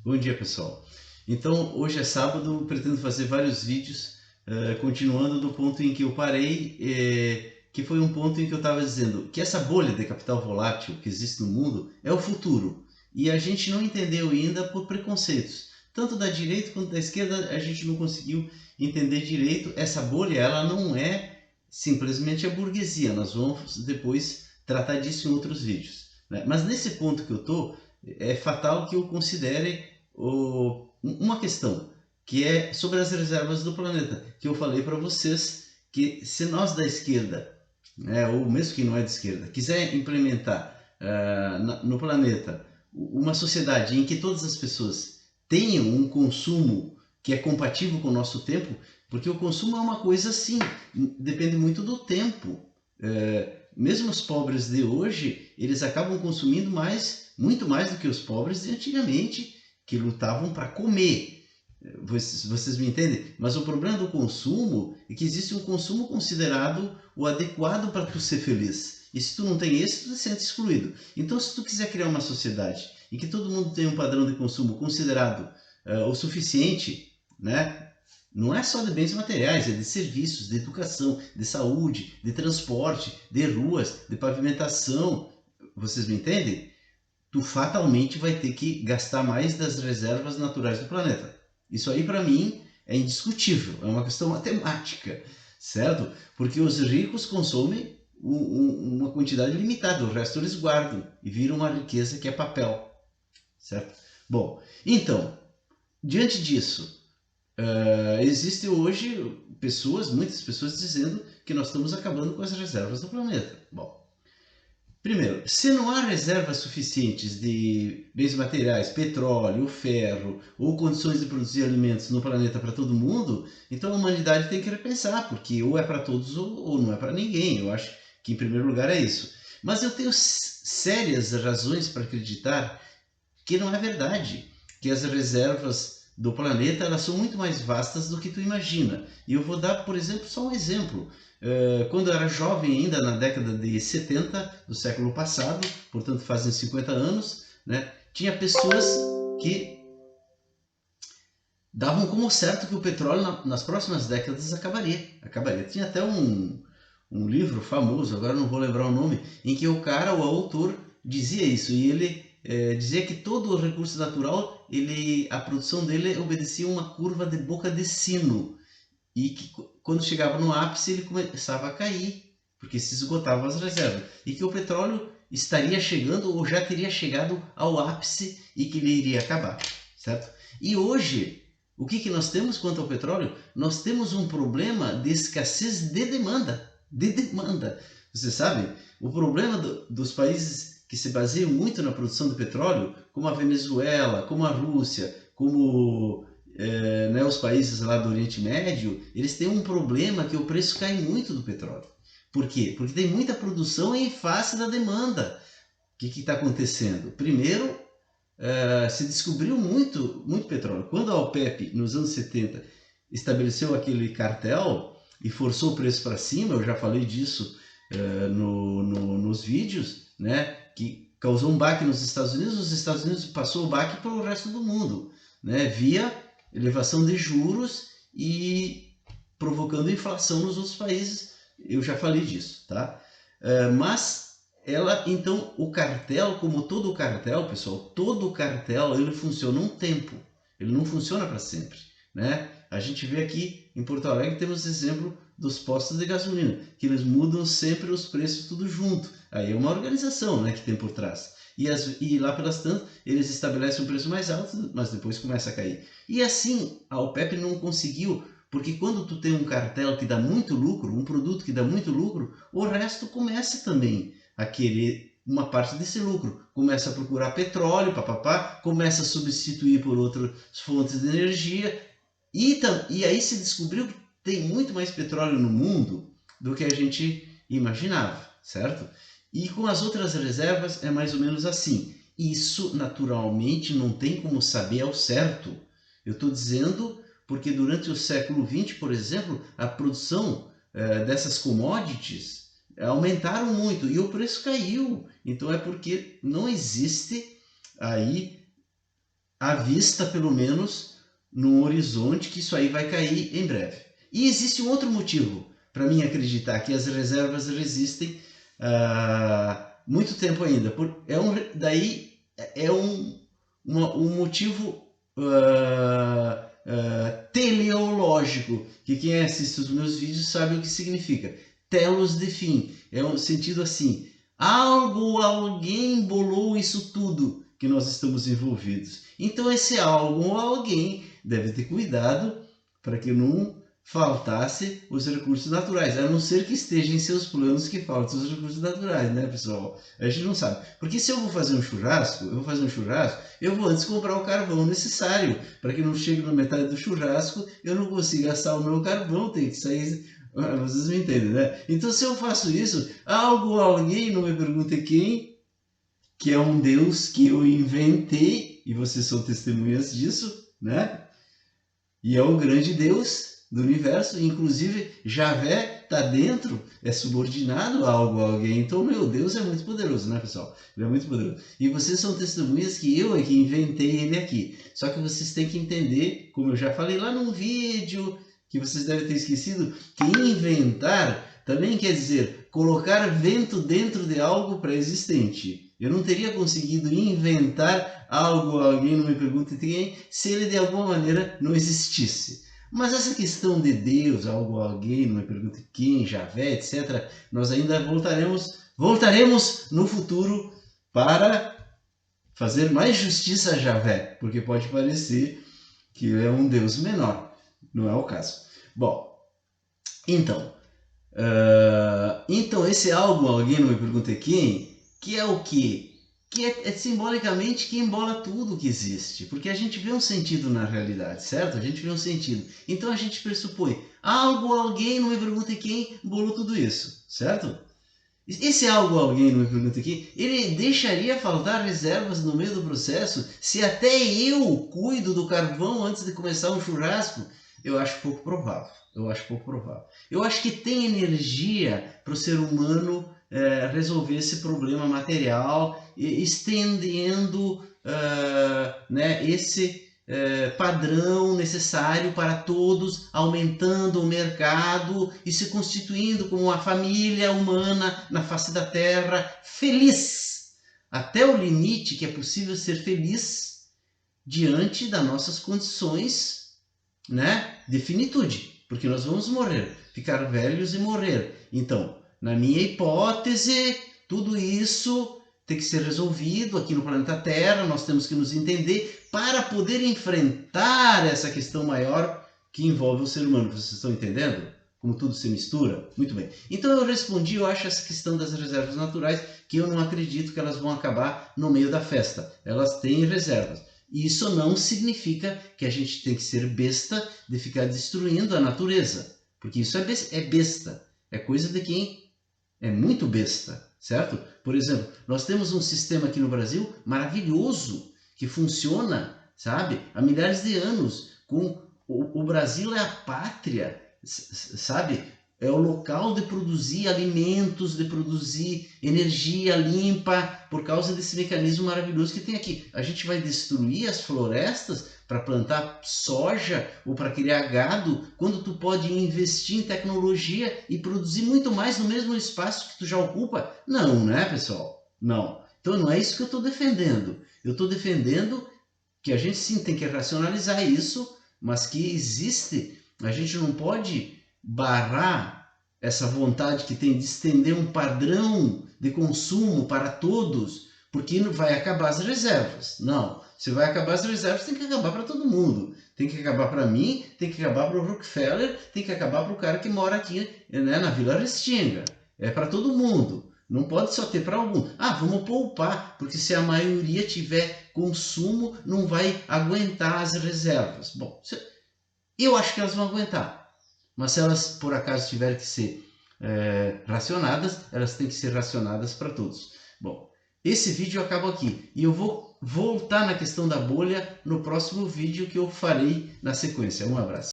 Bom dia, pessoal. Então, hoje é sábado, pretendo fazer vários vídeos, continuando do ponto em que eu parei, que foi um ponto em que eu estava dizendo que essa bolha de capital volátil que existe no mundo é o futuro. E a gente não entendeu ainda por preconceitos. Tanto da direita quanto da esquerda, a gente não conseguiu entender direito. Essa bolha, ela não é simplesmente a burguesia. Nós vamos depois tratar disso em outros vídeos, né? Mas nesse ponto que eu estou, é fatal que eu considere uma questão que é sobre as reservas do planeta, que eu falei para vocês que se nós da esquerda, né, ou mesmo que não é de esquerda, quiser implementar no planeta uma sociedade em que todas as pessoas tenham um consumo que é compatível com o nosso tempo, porque o consumo é uma coisa assim, depende muito do tempo. Mesmo os pobres de hoje, eles acabam consumindo muito mais do que os pobres de antigamente, que lutavam para comer. Vocês me entendem? Mas o problema do consumo é que existe um consumo considerado o adequado para tu ser feliz. E se tu não tem esse, tu se sente excluído. Então, se tu quiser criar uma sociedade em que todo mundo tem um padrão de consumo considerado o suficiente, né? Não é só de bens materiais, é de serviços, de educação, de saúde, de transporte, de ruas, de pavimentação. Vocês me entendem? Tu fatalmente vai ter que gastar mais das reservas naturais do planeta. Isso aí, para mim, é indiscutível, é uma questão matemática, certo? Porque os ricos consomem uma quantidade limitada, o resto eles guardam e viram uma riqueza que é papel, certo? Bom, então, diante disso, existem hoje muitas pessoas dizendo que nós estamos acabando com as reservas do planeta. Bom, primeiro, se não há reservas suficientes de bens materiais, petróleo, ferro ou condições de produzir alimentos no planeta para todo mundo, então a humanidade tem que repensar, porque ou é para todos ou não é para ninguém. Eu acho que em primeiro lugar é isso. Mas eu tenho sérias razões para acreditar que não é verdade, que as reservas do planeta elas são muito mais vastas do que tu imagina. E eu vou dar, por exemplo, só um exemplo. Quando eu era jovem ainda, na década de 70 do século passado, portanto fazem 50 anos, né, tinha pessoas que davam como certo que o petróleo nas próximas décadas acabaria. Tinha até um livro famoso, agora não vou lembrar o nome, em que o cara, o autor, dizia isso, e ele dizia que todo o recurso natural, a produção dele obedecia uma curva de boca de sino, e que quando chegava no ápice ele começava a cair, porque se esgotavam as reservas, e que o petróleo estaria chegando ou já teria chegado ao ápice e que ele iria acabar, certo? E hoje, o que nós temos quanto ao petróleo? Nós temos um problema de escassez de demanda. Você sabe, o problema dos países que se baseiam muito na produção de petróleo, como a Venezuela, como a Rússia, como né, os países lá do Oriente Médio, eles têm um problema que o preço cai muito do petróleo. Por quê? Porque tem muita produção em face da demanda. O que está acontecendo? Primeiro, se descobriu muito petróleo. Quando a OPEP, nos anos 70, estabeleceu aquele cartel e forçou o preço para cima, eu já falei disso nos vídeos, né, que causou um baque nos Estados Unidos, os Estados Unidos passou o baque para o resto do mundo, né, via elevação de juros e provocando inflação nos outros países. Eu já falei disso, tá? Mas então o cartel, como todo cartel, pessoal, todo cartel ele funciona um tempo, ele não funciona para sempre, né? A gente vê aqui em Porto Alegre, temos exemplo dos postos de gasolina, que eles mudam sempre os preços tudo junto. Aí é uma organização, né, que tem por trás. E lá pelas tantas, eles estabelecem um preço mais alto, mas depois começa a cair. E assim, a OPEP não conseguiu, porque quando tu tem um cartel que dá muito lucro, um produto que dá muito lucro, o resto começa também a querer uma parte desse lucro. Começa a procurar petróleo, papapá, começa a substituir por outras fontes de energia, e aí se descobriu que tem muito mais petróleo no mundo do que a gente imaginava, certo? E com as outras reservas é mais ou menos assim. Isso naturalmente não tem como saber ao certo. Eu estou dizendo porque durante o século XX, por exemplo, a produção dessas commodities aumentaram muito e o preço caiu. Então é porque não existe aí à vista, pelo menos, no horizonte, que isso aí vai cair em breve. E existe um outro motivo para mim acreditar que as reservas resistem muito tempo ainda. Daí é um motivo teleológico, que quem assiste os meus vídeos sabe o que significa. Telos de fim, é um sentido assim, algo, alguém bolou isso tudo que nós estamos envolvidos. Então esse algo ou alguém deve ter cuidado para que não faltasse os recursos naturais, a não ser que esteja em seus planos que faltem os recursos naturais, né, pessoal? A gente não sabe. Porque se eu vou fazer um churrasco, eu vou antes comprar o carvão necessário, para que não chegue na metade do churrasco, eu não consiga assar o meu carvão, tem que sair... Vocês me entendem, né? Então se eu faço isso, algo, alguém, não me pergunte quem, que é um Deus que eu inventei, e vocês são testemunhas disso, né? E é o grande Deus do universo, inclusive Javé está dentro, é subordinado a algo, a alguém. Então, meu Deus é muito poderoso, né, pessoal? Ele é muito poderoso. E vocês são testemunhas que eu é que inventei ele aqui. Só que vocês têm que entender, como eu já falei lá num vídeo, que vocês devem ter esquecido, que inventar também quer dizer colocar vento dentro de algo pré-existente. Eu não teria conseguido inventar algo, alguém não me pergunte quem, se ele de alguma maneira não existisse. Mas essa questão de Deus, algo, alguém, não me pergunte quem, Javé, etc., nós ainda voltaremos no futuro para fazer mais justiça a Javé, porque pode parecer que é um Deus menor, não é o caso. Bom, então esse algo, alguém, não me pergunte quem, que é o quê? Que é simbolicamente que embola tudo que existe, porque a gente vê um sentido na realidade, certo? A gente vê um sentido. Então a gente pressupõe, algo, alguém, não me pergunte quem, embolou tudo isso, certo? Esse algo, alguém, não me pergunte quem, ele deixaria faltar reservas no meio do processo se até eu cuido do carvão antes de começar um churrasco? Eu acho pouco provável. Eu acho que tem energia para o ser humano resolver esse problema material, estendendo né, esse padrão necessário para todos, aumentando o mercado e se constituindo como uma família humana na face da Terra, feliz, até o limite que é possível ser feliz diante das nossas condições, né, de finitude, porque nós vamos morrer, ficar velhos e morrer. Então, na minha hipótese, tudo isso tem que ser resolvido aqui no planeta Terra, nós temos que nos entender para poder enfrentar essa questão maior que envolve o ser humano. Vocês estão entendendo? Como tudo se mistura? Muito bem. Então eu respondi, eu acho essa questão das reservas naturais, que eu não acredito que elas vão acabar no meio da festa. Elas têm reservas. E isso não significa que a gente tem que ser besta de ficar destruindo a natureza. Porque isso é besta. É coisa de quem é muito besta, certo? Por exemplo, nós temos um sistema aqui no Brasil maravilhoso, que funciona, sabe, há milhares de anos. O Brasil é a pátria, sabe? É o local de produzir alimentos, de produzir energia limpa, por causa desse mecanismo maravilhoso que tem aqui. A gente vai destruir as florestas para plantar soja ou para criar gado, quando tu pode investir em tecnologia e produzir muito mais no mesmo espaço que tu já ocupa? Não, né, pessoal? Não. Então não é isso que eu estou defendendo. Eu estou defendendo que a gente sim tem que racionalizar isso, mas que existe, a gente não pode barrar essa vontade que tem de estender um padrão de consumo para todos, porque vai acabar as reservas. Não, se vai acabar as reservas, tem que acabar para todo mundo. Tem que acabar para mim, tem que acabar para o Rockefeller, tem que acabar para o cara que mora aqui, né, na Vila Restinga. É para todo mundo. Não pode só ter para algum. Ah, vamos poupar, porque se a maioria tiver consumo, não vai aguentar as reservas. Bom, eu acho que elas vão aguentar. Mas se elas, por acaso, tiverem que ser racionadas, elas têm que ser racionadas para todos. Bom, esse vídeo acaba aqui. E eu vou voltar na questão da bolha no próximo vídeo que eu farei na sequência. Um abraço.